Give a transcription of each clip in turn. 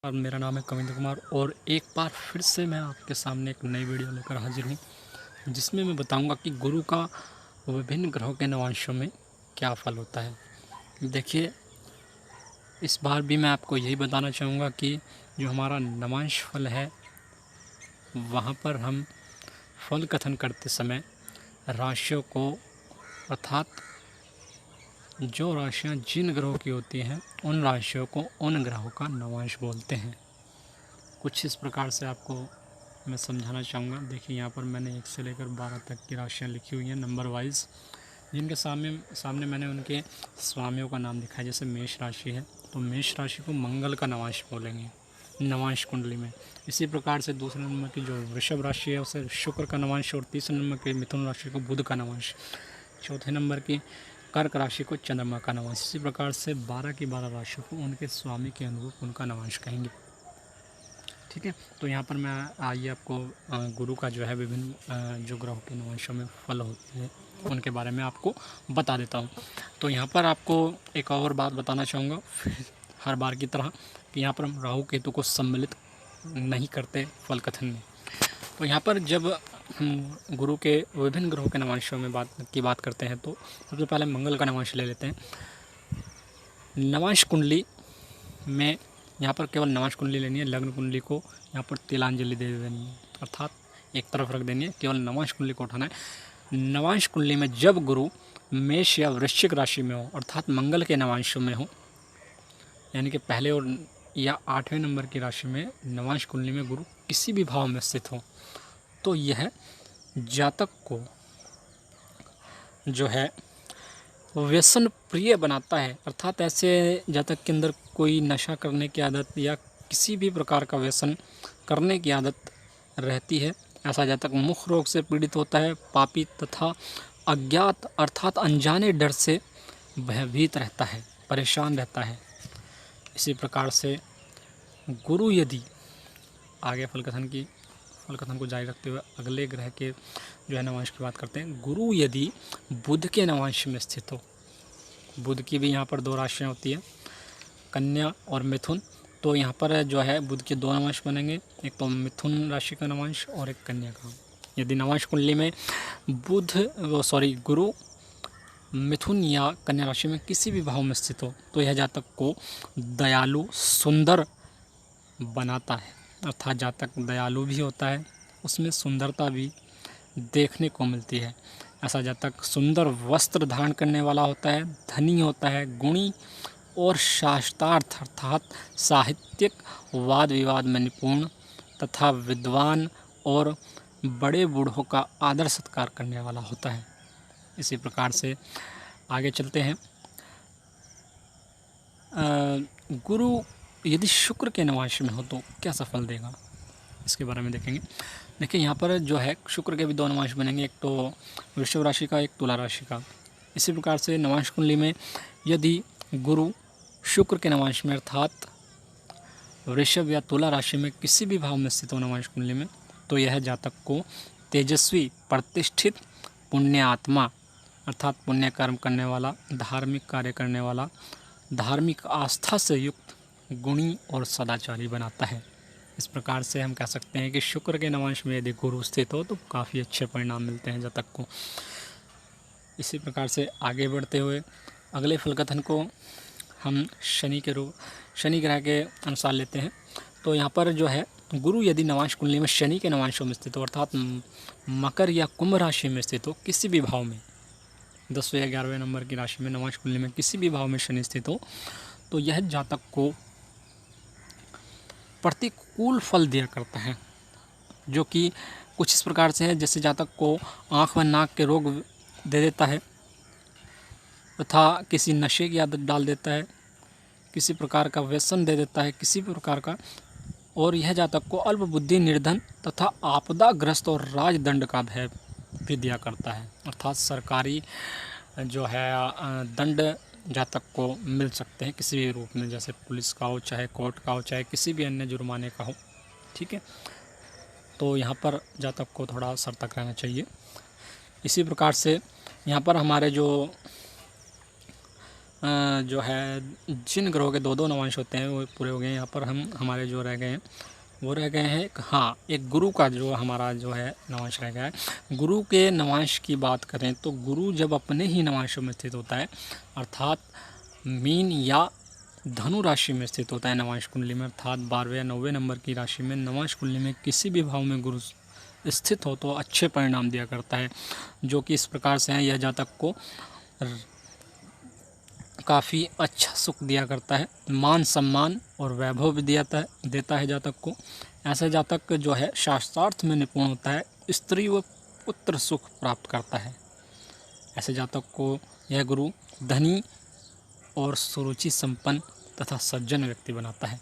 और मेरा नाम है कविंद्र कुमार और एक बार फिर से मैं आपके सामने एक नई वीडियो लेकर हाजिर हूँ, जिसमें मैं बताऊंगा कि गुरु का विभिन्न ग्रहों के नवांशों में क्या फल होता है। देखिए, इस बार भी मैं आपको यही बताना चाहूँगा कि जो हमारा नवांश फल है, वहाँ पर हम फल कथन करते समय राशियों को, अर्थात जो राशियाँ जिन ग्रहों की होती हैं उन राशियों को उन ग्रहों का नवांश बोलते हैं। कुछ इस प्रकार से आपको मैं समझाना चाहूँगा। देखिए, यहाँ पर मैंने 1 से लेकर 12 तक की राशियाँ लिखी हुई हैं नंबर वाइज, जिनके सामने मैंने उनके स्वामियों का नाम लिखा है। जैसे मेष राशि है तो मेष राशि को मंगल का नवांश बोलेंगे नवांश कुंडली में। इसी प्रकार से दूसरे नंबर की जो वृषभ राशि है उसे शुक्र का नवांश, और तीसरे नंबर की मिथुन राशि को बुध का नवांश, चौथे नंबर की कर्क राशि को चंद्रमा का नवांश। इसी प्रकार से 12 की 12 राशियों को उनके स्वामी के अनुरूप उनका नवांश कहेंगे। ठीक है, तो यहाँ पर मैं आइए आपको गुरु का जो है विभिन्न जो ग्रहों के नवांशों में फल होते हैं उनके बारे में आपको बता देता हूँ। तो यहाँ पर आपको एक और बात बताना चाहूँगा हर बार की तरह, कि यहाँ पर हम राहु केतु को सम्मिलित नहीं करते फल कथन में। तो यहाँ पर जब हम गुरु के विभिन्न ग्रहों के नवांशों में बात करते हैं तो सबसे पहले मंगल का नवांश ले लेते हैं। नवांश कुंडली में यहाँ पर केवल नवांश कुंडली लेनी है, लग्न कुंडली को यहाँ पर तिलांजलि दे देनी है, अर्थात एक तरफ रख देनी है, केवल नवांश कुंडली को उठाना है। नवांश कुंडली में जब गुरु मेष या वृश्चिक राशि में हो, अर्थात मंगल के नवांशों में हो, यानी कि पहले और या 8वें नंबर की राशि में नवांश कुंडली में गुरु किसी भी भाव में स्थित हो, तो यह जातक को जो है व्यसन प्रिय बनाता है। अर्थात ऐसे जातक के अंदर कोई नशा करने की आदत या किसी भी प्रकार का व्यसन करने की आदत रहती है। ऐसा जातक मुख रोग से पीड़ित होता है, पापी तथा अज्ञात अर्थात अनजाने डर से भयभीत रहता है, परेशान रहता है। इसी प्रकार से गुरु यदि आगे फल कथन को जारी रखते हुए अगले ग्रह के जो है नवांश की बात करते हैं। गुरु यदि बुध के नवांश में स्थित हो, बुध की भी यहाँ पर 2 राशियाँ होती है, कन्या और मिथुन, तो यहाँ पर जो है बुध के 2 नवांश बनेंगे, एक तो मिथुन राशि का नवांश और एक कन्या का। यदि नवांश कुंडली में गुरु मिथुन या कन्या राशि में किसी भी भाव में स्थित हो तो यह जातक को दयालु सुंदर बनाता है। अर्थात जातक दयालु भी होता है, उसमें सुंदरता भी देखने को मिलती है। ऐसा जातक सुंदर वस्त्र धारण करने वाला होता है, धनी होता है, गुणी और शास्त्रार्थ अर्थात साहित्यिक वाद विवाद में निपुण तथा विद्वान और बड़े बूढ़ों का आदर सत्कार करने वाला होता है। इसी प्रकार से आगे चलते हैं। गुरु यदि शुक्र के नवांश में हो तो क्या सफल देगा, इसके बारे में देखेंगे। देखिए, यहाँ पर जो है शुक्र के भी 2 नवांश बनेंगे, एक तो वृषभ राशि का, एक तुला राशि का। इसी प्रकार से नवांश कुंडली में यदि गुरु शुक्र के नवांश में अर्थात वृषभ या तुला राशि में किसी भी भाव में स्थित हो नवांश कुंडली में, तो यह जातक को तेजस्वी, प्रतिष्ठित, पुण्य आत्मा अर्थात पुण्य कर्म करने वाला, धार्मिक कार्य करने वाला, धार्मिक आस्था से युक्त, गुणी और सदाचारी बनाता है। इस प्रकार से हम कह सकते हैं कि शुक्र के नवांश में यदि गुरु स्थित हो तो काफ़ी अच्छे परिणाम मिलते हैं जातक को। इसी प्रकार से आगे बढ़ते हुए अगले फल कथन को हम शनि ग्रह के अनुसार लेते हैं। तो यहाँ पर जो है गुरु यदि नवांश कुंडली में शनि के नवांशों में स्थित हो, अर्थात मकर या कुंभ राशि में स्थित हो, किसी भी भाव में 10वें या 11वें नंबर की राशि में नवांश कुंडली में किसी भी भाव में शनि स्थित हो, तो यह जातक को प्रतिकूल फल दिया करता है, जो कि कुछ इस प्रकार से है। जैसे जातक को आँख व नाक के रोग दे देता है तथा किसी नशे की आदत डाल देता है, किसी प्रकार का व्यसन दे देता है किसी भी प्रकार का, और यह जातक को अल्प बुद्धि, निर्धन तथा आपदाग्रस्त और राजदंड का भय भी दिया करता है। अर्थात सरकारी जो है दंड जातक को मिल सकते हैं किसी भी रूप में, जैसे पुलिस का हो, चाहे कोर्ट का हो, चाहे किसी भी अन्य जुर्माने का हो। ठीक है, तो यहाँ पर जातक को थोड़ा सतर्क रहना चाहिए। इसी प्रकार से यहाँ पर हमारे जो जो है जिन ग्रहों के दो दो नवांश होते हैं वो पूरे हो गए। यहाँ पर हमारे जो रह गए हैं वो रह गए हैं हाँ, एक गुरु का जो हमारा जो है नवांश रह गया है। गुरु के नवांश की बात करें तो गुरु जब अपने ही नवांशों में स्थित होता है, अर्थात मीन या धनु राशि में स्थित होता है नवांश कुंडली में, अर्थात 12वें या 9वें नंबर की राशि में नवांश कुंडली में किसी भी भाव में गुरु स्थित हो तो अच्छे परिणाम दिया करता है, जो कि इस प्रकार से है। यह जातक को काफ़ी अच्छा सुख दिया करता है, मान सम्मान और वैभव भी देता है जातक को। ऐसा जातक जो है शास्त्रार्थ में निपुण होता है, स्त्री व पुत्र सुख प्राप्त करता है। ऐसे जातक को यह गुरु धनी और सुरुचि संपन्न तथा सज्जन व्यक्ति बनाता है।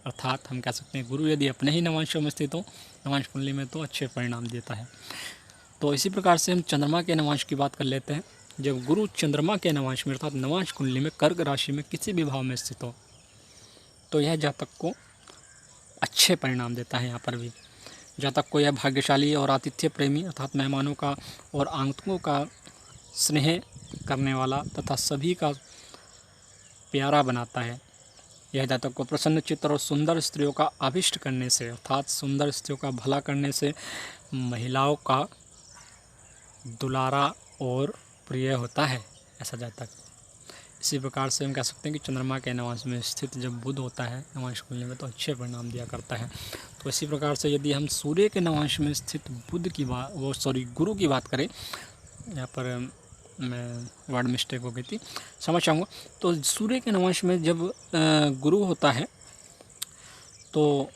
अर्थात हम कह सकते हैं गुरु यदि अपने ही नवांशों में स्थित हो, नवांश कुंडली में, तो अच्छे परिणाम देता है। तो इसी प्रकार से हम चंद्रमा के नवांश की बात कर लेते हैं। जब गुरु चंद्रमा के नवांश में अर्थात नवांश कुंडली में कर्क राशि में किसी भी भाव में स्थित हो तो यह जातक को अच्छे परिणाम देता है। यहाँ पर भी जातक को यह भाग्यशाली और आतिथ्य प्रेमी अर्थात मेहमानों का और आगंतुकों का स्नेह करने वाला तथा सभी का प्यारा बनाता है। यह जातक को प्रसन्न चित्त और सुंदर स्त्रियों का अभिष्ट करने से अर्थात सुंदर स्त्रियों का भला करने से महिलाओं का दुलारा और प्रिय होता है ऐसा जातक। इसी प्रकार से हम कह सकते हैं कि चंद्रमा के नवांश में स्थित जब बुध होता है नवांश कुंडली में तो अच्छे परिणाम दिया करता है। तो इसी प्रकार से यदि हम सूर्य के नवांश में स्थित बुध की बात गुरु की बात करें, यहाँ पर मैं वर्ड मिस्टेक हो गई थी, समझ आऊँगा। तो सूर्य के नवांश में जब गुरु होता है तो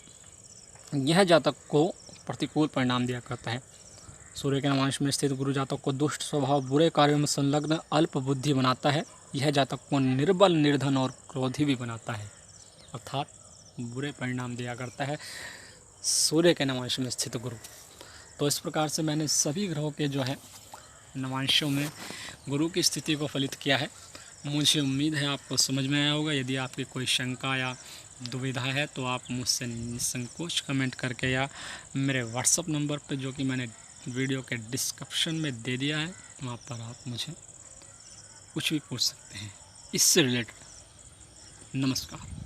यह जातक को प्रतिकूल परिणाम दिया करता है। सूर्य के नवांश में स्थित गुरु जातक को दुष्ट स्वभाव, बुरे कार्यों में संलग्न, अल्प बुद्धि बनाता है। यह जातक को निर्बल, निर्धन और क्रोधी भी बनाता है, अर्थात बुरे परिणाम दिया करता है सूर्य के नवांश में स्थित गुरु। तो इस प्रकार से मैंने सभी ग्रहों के जो है नवांशों में गुरु की स्थिति को फलित किया है। मुझे उम्मीद है आपको समझ में आया होगा। यदि आपकी कोई शंका या दुविधा है तो आप मुझसे निसंकोच कमेंट करके या मेरे व्हाट्सअप नंबर पर जो कि मैंने वीडियो के डिस्क्रिप्शन में दे दिया है वहाँ पर आप मुझे कुछ भी पूछ सकते हैं इससे रिलेटेड। नमस्कार।